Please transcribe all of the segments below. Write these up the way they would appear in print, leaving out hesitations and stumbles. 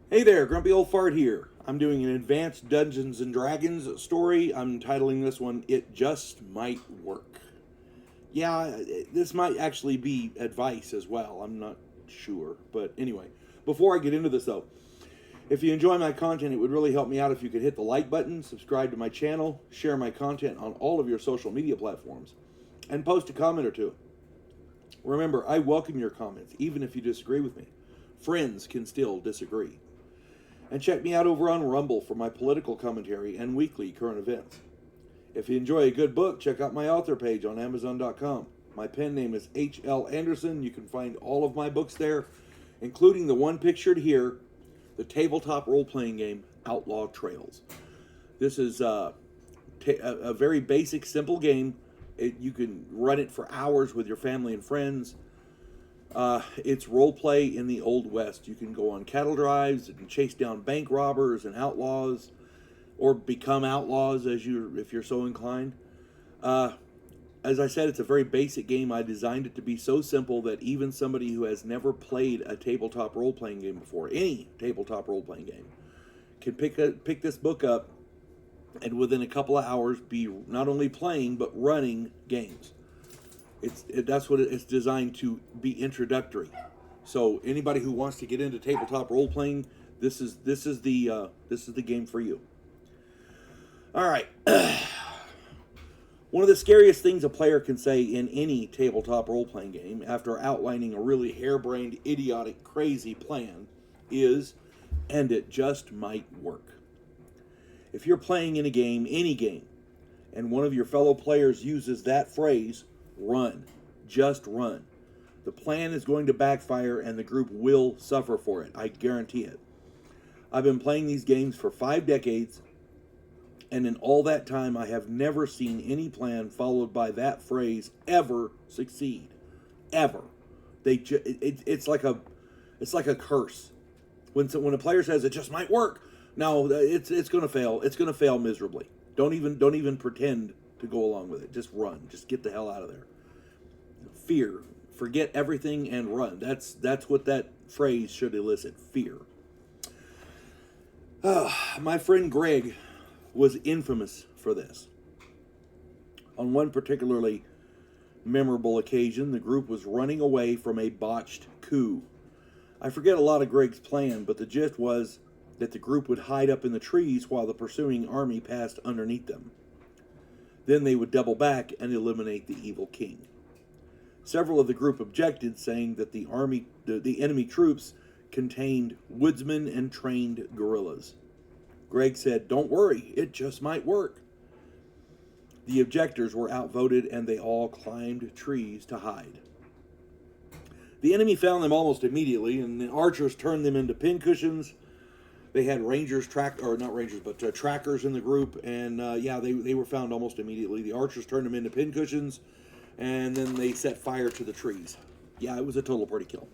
Hey there, Grumpy Old Fart here. I'm doing an advanced Dungeons and Dragons story. I'm titling this one It Just Might Work. Yeah, this might actually be advice as well. I'm not sure. But anyway, before I get into this though, if you enjoy my content, it would really help me out if you could hit the like button, subscribe to my channel, share my content on all of your social media platforms, and post a comment or two. Remember, I welcome your comments, even if you disagree with me. Friends can still disagree. And check me out over on Rumble for my political commentary and weekly current events. If you enjoy a good book, check out my author page on Amazon.com. My pen name is H.L. Anderson. You can find all of my books there, including the one pictured here, the tabletop role-playing game Outlaw Trails. This is a very basic, simple game. You can run it for hours with your family and friends. It's role play in the Old West. You can go on cattle drives and chase down bank robbers and outlaws, or become outlaws if you're so inclined. As I said, it's a very basic game. I designed it to be so simple that even somebody who has never played a tabletop role playing game before, any tabletop role playing game, can pick this book up and within a couple of hours be not only playing but running games. That's what it's designed to be introductory. So anybody who wants to get into tabletop role playing, this is the game for you. All right. One of the scariest things a player can say in any tabletop role playing game, after outlining a really harebrained, idiotic, crazy plan, is, and it just might work. If you're playing in a game, any game, and one of your fellow players uses that phrase, run. Just run. The plan is going to backfire and the group will suffer for it. I guarantee it. I've been playing these games for 5 decades, and in all that time I have never seen any plan followed by that phrase ever succeed. Ever. It's like a curse. When a player says it just might work, no, it's going to fail. It's going to fail miserably. Don't even pretend to go along with it. Just run. Just get the hell out of there. Fear. Forget everything and run. That's what that phrase should elicit. Fear. My friend Greg was infamous for this. On one particularly memorable occasion, the group was running away from a botched coup. I forget a lot of Greg's plan, but the gist was that the group would hide up in the trees while the pursuing army passed underneath them. Then they would double back and eliminate the evil king. Several of the group objected, saying that the enemy troops contained woodsmen and trained guerrillas. Greg said, "Don't worry, it just might work." The objectors were outvoted and they all climbed trees to hide. The enemy found them almost immediately, and the archers turned them into pincushions. They had trackers in the group, and they were found almost immediately. The archers turned them into pincushions, and then they set fire to the trees. Yeah, it was a total party kill.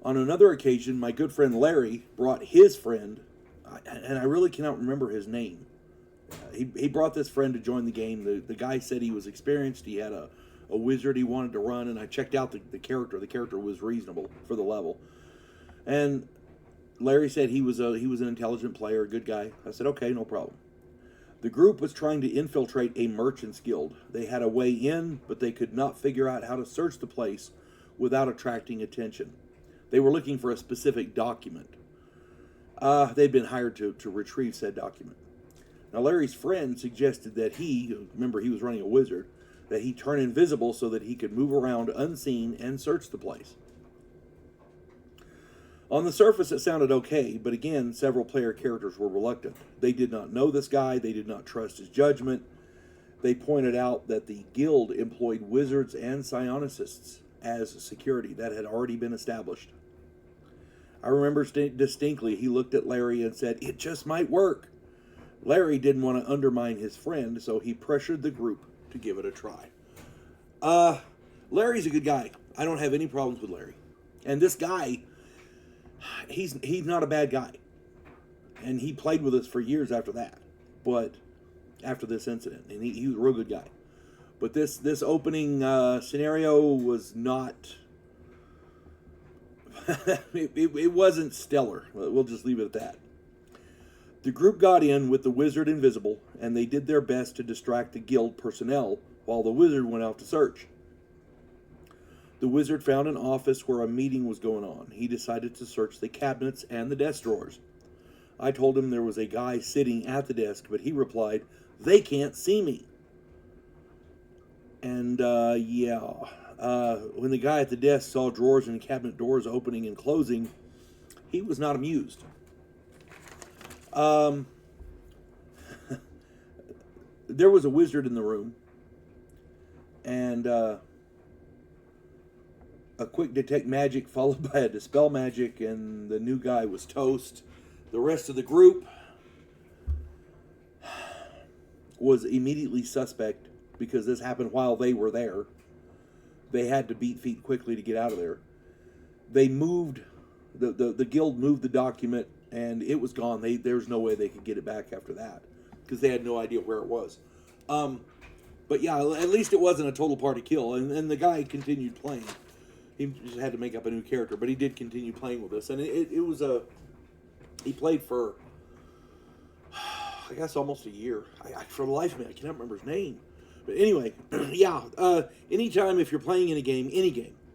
On another occasion, my good friend Larry brought his friend, and I really cannot remember his name. He brought this friend to join the game. The guy said he was experienced. He had a wizard he wanted to run, and I checked out the character. The character was reasonable for the level. And Larry said he was an intelligent player, a good guy. I said, okay, no problem. The group was trying to infiltrate a merchant's guild. They had a way in, but they could not figure out how to search the place without attracting attention. They were looking for a specific document. They'd been hired to retrieve said document. Now, Larry's friend suggested that remember he was running a wizard, that he turn invisible so that he could move around unseen and search the place. On the surface, it sounded okay, but again, several player characters were reluctant. They did not know this guy. They did not trust his judgment. They pointed out that the guild employed wizards and psionicists as security. That had already been established. I remember distinctly he looked at Larry and said, "It just might work." Larry didn't want to undermine his friend, so he pressured the group to give it a try. Larry's a good guy. I don't have any problems with Larry. And this guy, he's not a bad guy. And he played with us for years after that. But after this incident, and he was a real good guy. But this opening scenario was not It wasn't stellar. We'll just leave it at that. The group got in with the wizard invisible, and they did their best to distract the guild personnel while the wizard went out to search. The wizard found an office where a meeting was going on. He decided to search the cabinets and the desk drawers. I told him there was a guy sitting at the desk, but he replied, "They can't see me." And, when the guy at the desk saw drawers and cabinet doors opening and closing, he was not amused. There was a wizard in the room, and a quick detect magic followed by a dispel magic, and the new guy was toast. The rest of the group was immediately suspect because this happened while they were there. They had to beat feet quickly to get out of there. They moved, the guild moved the document, and it was gone. There's no way they could get it back after that because they had no idea where it was. But yeah, at least it wasn't a total party kill, and the guy continued playing. He just had to make up a new character, but he did continue playing with us, and it was he played for, I guess, almost a year. For the life of me, I cannot remember his name. But anyway, yeah, anytime if you're playing in a game,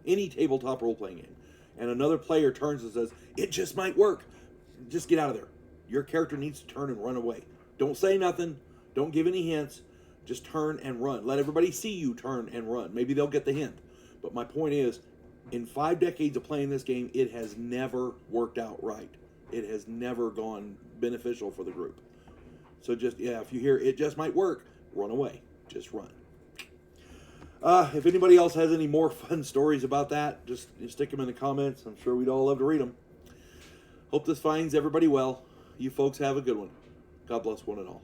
any tabletop role-playing game, and another player turns and says, "It just might work," just get out of there. Your character needs to turn and run away. Don't say nothing. Don't give any hints. Just turn and run. Let everybody see you turn and run. Maybe they'll get the hint. But my point is, in 5 decades of playing this game, it has never worked out right. It has never gone beneficial for the group. So just, if you hear "it just might work," run away. Just run. If anybody else has any more fun stories about that, just stick them in the comments. I'm sure we'd all love to read them. Hope this finds everybody well. You folks have a good one. God bless one and all.